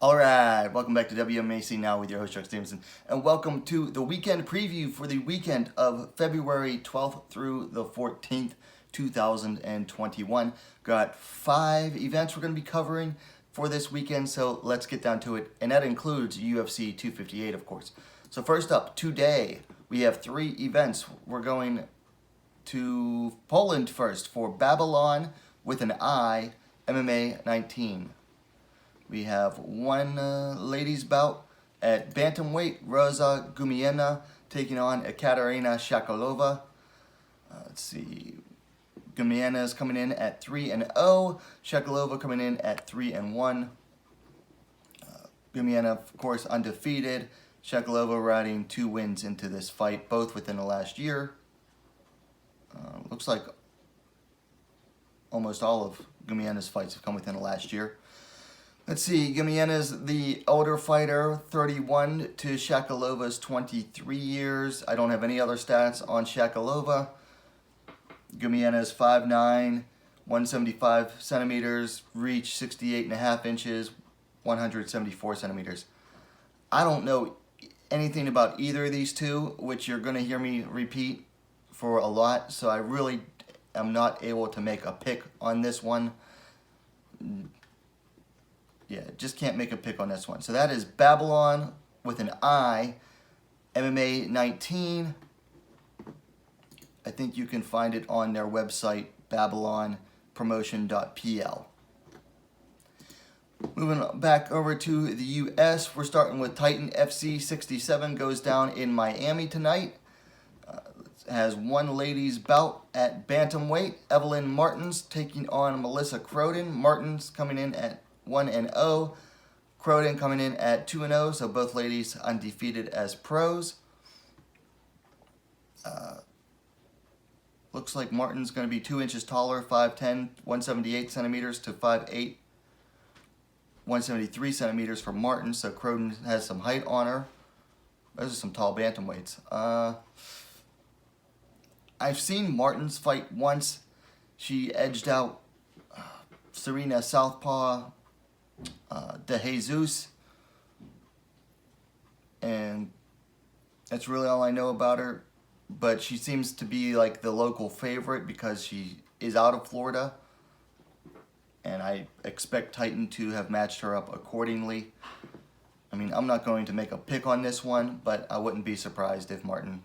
Alright, welcome back to WMMA now with your host Chuck Stevenson, and welcome to the weekend preview for the weekend of February 12th through the 14th, 2021. Got 5 events we're going to be covering for this weekend, so let's get down to it, and that includes UFC 258, of course. So first up, today, we have 3 events. We're going to Poland first for Babylon with an I, MMA 19. We have one ladies bout at bantamweight. Rosa Gumiena taking on Ekaterina Shakalova. Let's see. Gumiena is coming in at 3-0. Shakalova coming in at 3-1. Gumiena, of course, undefeated. Shakalova riding 2 wins into this fight, both within the last year. Looks like almost all of Gumiena's fights have come within the last year. Let's see, Gumiena's the older fighter, 31 to Shakalova's 23 years. I don't have any other stats on Shakalova. Gumiena's 5'9", 175 centimeters, reach 68.5 inches, 174 centimeters. I don't know anything about either of these two, which you're going to hear me repeat for a lot, so I really am not able to make a pick on this one. Yeah, just can't make a pick on this one. So that is Babylon with an I, MMA 19. I think you can find it on their website, babylonpromotion.pl. Moving back over to the U.S., we're starting with Titan FC 67, goes down in Miami tonight. Has one ladies bout at bantamweight. Evelyn Martins taking on Melissa Crowden. Martins coming in at 1-0. Crowden coming in at 2-0, so both ladies undefeated as pros. Looks like Martin's going to be 2 inches taller, 5'10", 178 centimeters to 5'8", 173 centimeters for Martin, so Crowden has some height on her. Those are some tall bantamweights. I've seen Martins fight once. She edged out Serena Southpaw De Jesus, and that's really all I know about her. But she seems to be like the local favorite because she is out of Florida, and I expect Titan to have matched her up accordingly. I mean, I'm not going to make a pick on this one, but I wouldn't be surprised if Martin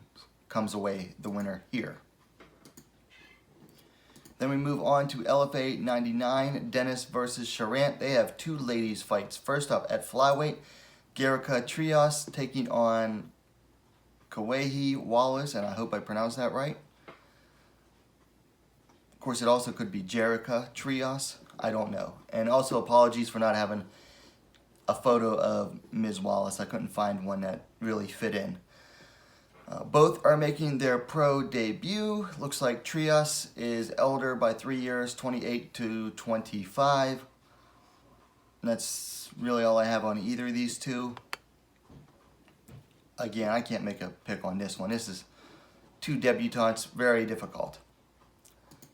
comes away the winner here. Then we move on to LFA 99, Dennis versus Charant. They have 2 ladies fights. First up at flyweight, Garika Trias taking on Kawehi Wallace, and I hope I pronounced that right. Of course, it also could be Jerrica Trias. I don't know. And also apologies for not having a photo of Ms. Wallace. I couldn't find one that really fit in. Both are making their pro debut. Looks like Trias is elder by 3 years, 28 to 25. And that's really all I have on either of these two. Again, I can't make a pick on this one. This is 2 debutantes, very difficult.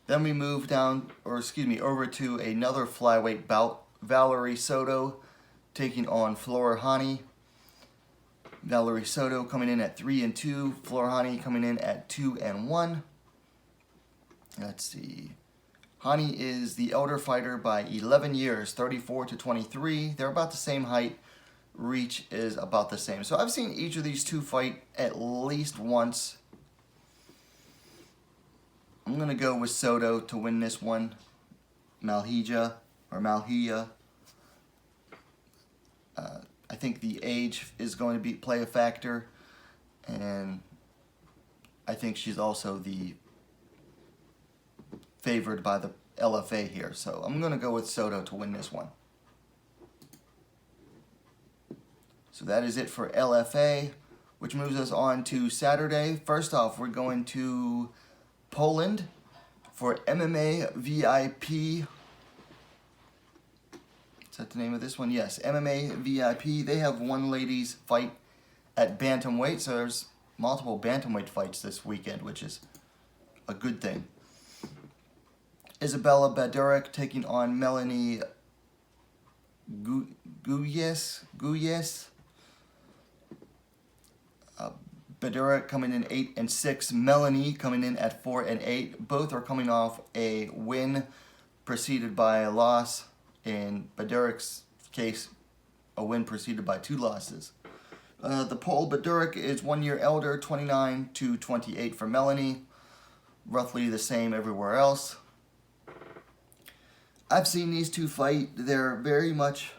Then we move down, over to another flyweight bout. Valerie Soto taking on Florhani. Valerie Soto coming in at 3-2. Florhani coming in at 2-1. Let's see. Hani is the elder fighter by 11 years, 34 to 23. They're about the same height. Reach is about the same. So I've seen each of these two fight at least once. I'm going to go with Soto to win this one. Malhija. I think the age is going to play a factor, and I think she's also the favored by the LFA here. So I'm going to go with Soto to win this one. So that is it for LFA, which moves us on to Saturday. First off, we're going to Poland for MMA VIP. Is that the name of this one? Yes, MMA VIP. They have one ladies fight at bantamweight, so there's multiple bantamweight fights this weekend, which is a good thing. Isabella Badurek taking on Melanie Guyes. Badura coming in 8-6. Melanie coming in at 4-8. Both are coming off a win preceded by a loss. In Baduric's case, a win preceded by 2 losses. The poll, Baduric is 1 year elder, 29-28 for Melanie. Roughly the same everywhere else. I've seen these two fight. They're very much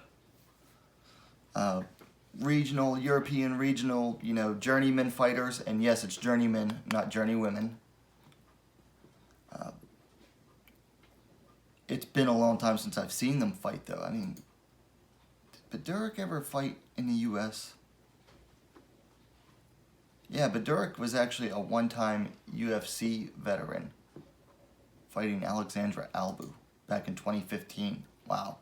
regional, European regional, journeyman fighters. And yes, it's journeymen, not journeywomen. It's been a long time since I've seen them fight, though. I mean, did Baduric ever fight in the U.S.? Yeah, Baduric was actually a one-time UFC veteran, fighting Alexandra Albu back in 2015. Wow.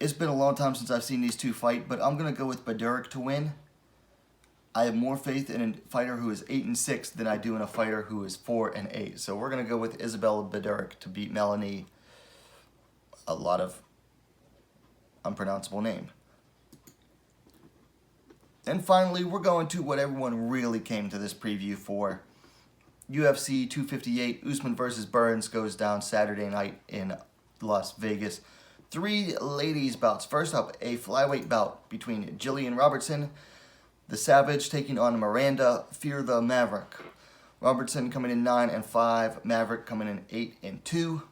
It's been a long time since I've seen these two fight, but I'm going to go with Baduric to win. I have more faith in a fighter who is 8-6 than I do in a fighter who is 4-8. So we're going to go with Isabella Baduric to beat Melanie. A lot of unpronounceable name. And finally, we're going to what everyone really came to this preview for. UFC 258, Usman versus Burns goes down Saturday night in Las Vegas. 3 ladies bouts. First up, a flyweight bout between Jillian Robertson, the Savage, taking on Miranda, Fear the Maverick. Robertson coming in 9-5, Maverick coming in 8-2.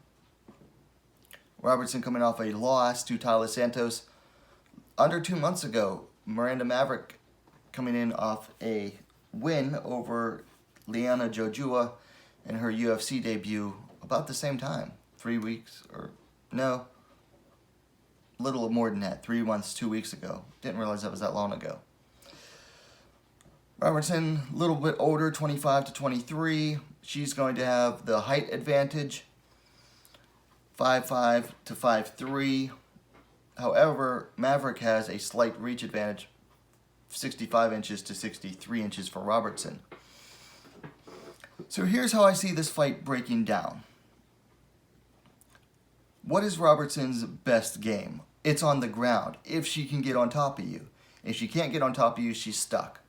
Robertson coming off a loss to Tyler Santos under 2 months ago. Miranda Maverick coming in off a win over Liana Jojua in her UFC debut about the same time. 3 weeks, or no, a little more than that. 3 months, 2 weeks ago. Didn't realize that was that long ago. Robertson, a little bit older, 25-23. She's going to have the height advantage, 5'5" to 5'3". However, Maverick has a slight reach advantage, 65 inches to 63 inches for Robertson. So here's how I see this fight breaking down. What is Robertson's best game? It's on the ground, if she can get on top of you. If she can't get on top of you, she's stuck.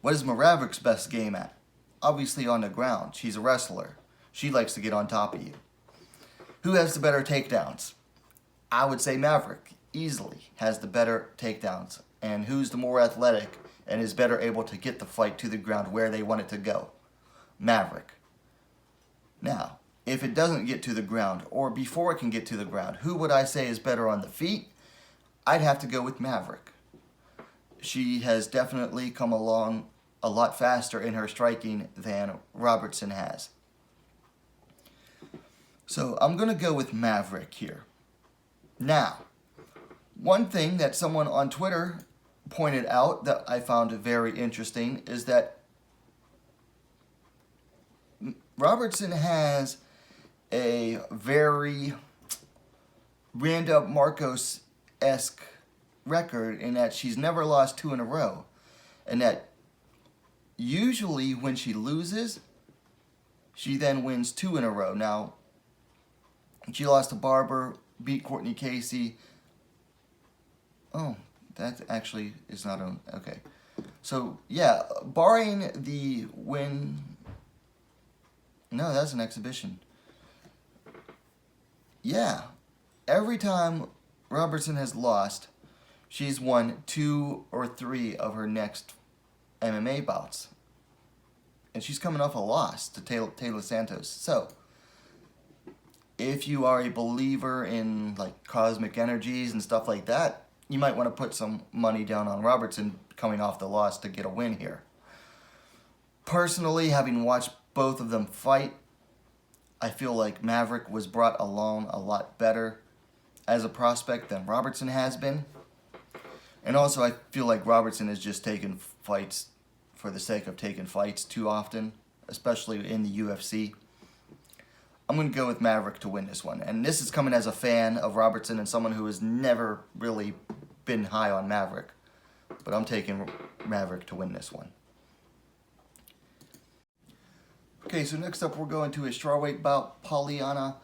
What is Maverick's best game at? Obviously on the ground. She's a wrestler. She likes to get on top of you. Who has the better takedowns? I would say Maverick easily has the better takedowns. And who's the more athletic and is better able to get the fight to the ground where they want it to go? Maverick. Now, if it doesn't get to the ground, or before it can get to the ground, who would I say is better on the feet? I'd have to go with Maverick. She has definitely come along a lot faster in her striking than Robertson has. So I'm going to go with Maverick here. Now, one thing that someone on Twitter pointed out that I found very interesting is that Robertson has a very Randa Marcos-esque record in that she's never lost 2 in a row. And that usually when she loses, she then wins 2 in a row. Now, she lost to Barber, beat Courtney Casey. Oh, that actually is not on. Okay. So, yeah, barring the win. No, that's an exhibition. Yeah. Every time Robertson has lost, she's won 2 or 3 of her next MMA bouts. And she's coming off a loss to Taylor Santos. So, if you are a believer in like cosmic energies and stuff like that, you might want to put some money down on Robertson coming off the loss to get a win here. Personally, having watched both of them fight, I feel like Maverick was brought along a lot better as a prospect than Robertson has been. And also, I feel like Robertson is just taking fights for the sake of taking fights too often, especially in the UFC. I'm going to go with Maverick to win this one. And this is coming as a fan of Robertson and someone who has never really been high on Maverick. But I'm taking Maverick to win this one. Okay, so next up we're going to a strawweight bout. Poliana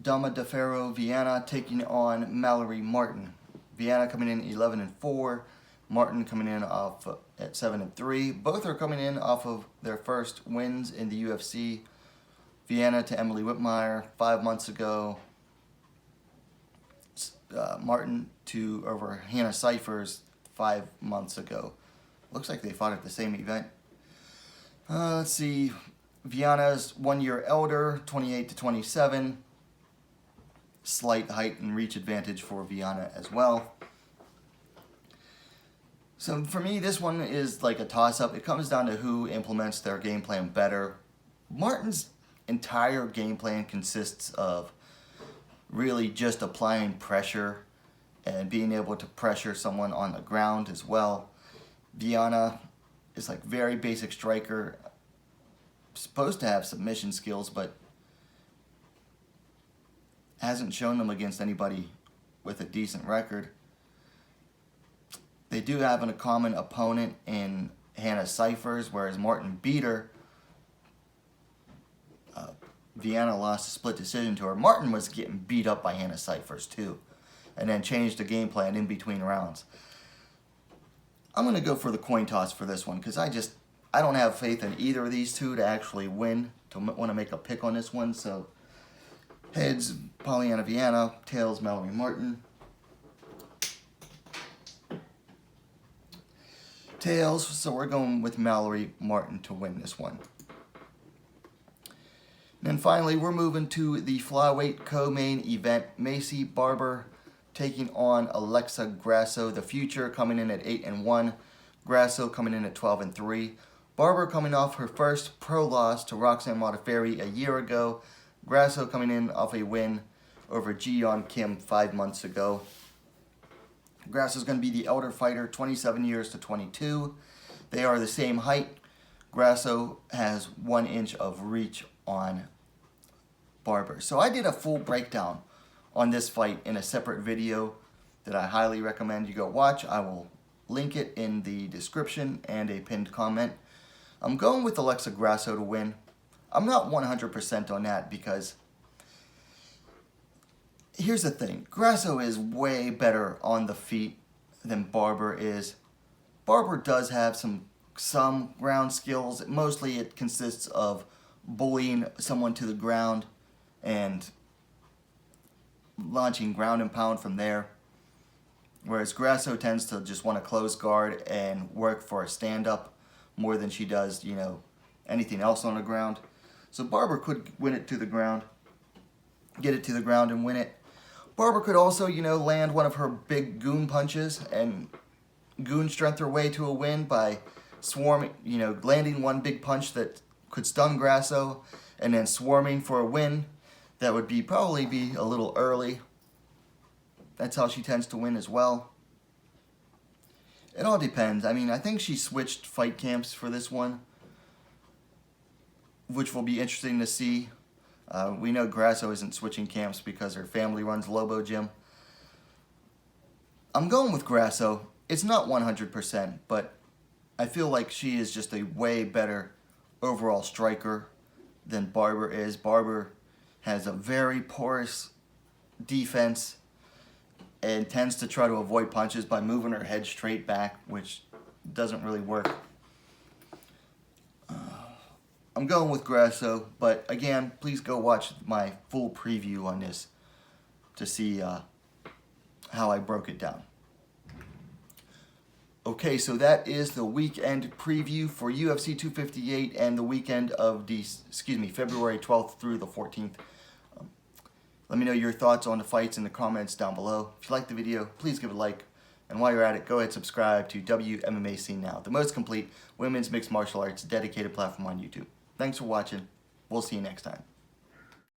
Dama DeFero Viana taking on Mallory Martin. Viana coming in 11-4. Martin coming in off at 7-3. Both are coming in off of their first wins in the UFC. Viana to Emily Whitmire 5 months ago. Martin to over Hannah Cyphers 5 months ago. Looks like they fought at the same event. Let's see. Viana's 1 year elder, 28-27. Slight height and reach advantage for Viana as well. So for me, this one is like a toss-up. It comes down to who implements their game plan better. Martin's entire game plan consists of really just applying pressure and being able to pressure someone on the ground as well. Viana is like very basic striker, supposed to have submission skills, but hasn't shown them against anybody with a decent record. They do have a common opponent in Hannah Cyphers, whereas Martin beat her. Viana lost a split decision to her. Martin was getting beat up by Hannah Cyphers too, and then changed the game plan in between rounds. I'm going to go for the coin toss for this one because I don't have faith in either of these two to actually win, to want to make a pick on this one. So heads, Pollyanna Viana. Tails, Mallory Martin. Tails, so we're going with Mallory Martin to win this one. And then finally, we're moving to the flyweight co-main event. Macy Barber taking on Alexa Grasso. The future coming in at 8-1. Grasso coming in at 12-3. Barber coming off her first pro loss to Roxanne Modafferi a year ago. Grasso coming in off a win over Ji-Yeon Kim 5 months ago. Grasso is going to be the elder fighter, 27 years to 22. They are the same height. Grasso has 1 inch of reach on Barber. So I did a full breakdown on this fight in a separate video that I highly recommend you go watch. I will link it in the description and a pinned comment. I'm going with Alexa Grasso to win. I'm not 100% on that because here's the thing. Grasso is way better on the feet than Barber is. Barber does have some ground skills. Mostly it consists of bullying someone to the ground and launching ground and pound from there. Whereas Grasso tends to just want to close guard and work for a stand-up more than she does, anything else on the ground. So Barber could win it to the ground, get it to the ground and win it. Barber could also, land one of her big goon punches and goon strength her way to a win by swarming, landing one big punch that could stun Grasso and then swarming for a win. That would probably be a little early. That's how she tends to win as well. It all depends. I think she switched fight camps for this one, which will be interesting to see. We know Grasso isn't switching camps because her family runs Lobo Gym. I'm going with Grasso. It's not 100%, but I feel like she is just a way better overall striker than Barber is. Barber has a very porous defense and tends to try to avoid punches by moving her head straight back, which doesn't really work. I'm going with Grasso, but again, please go watch my full preview on this to see how I broke it down. Okay, so that is the weekend preview for UFC 258 and the weekend of February 12th through the 14th. Let me know your thoughts on the fights in the comments down below. If you liked the video, please give it a like. And while you're at it, go ahead and subscribe to WMMA Scene Now, the most complete women's mixed martial arts dedicated platform on YouTube. Thanks for watching. We'll see you next time.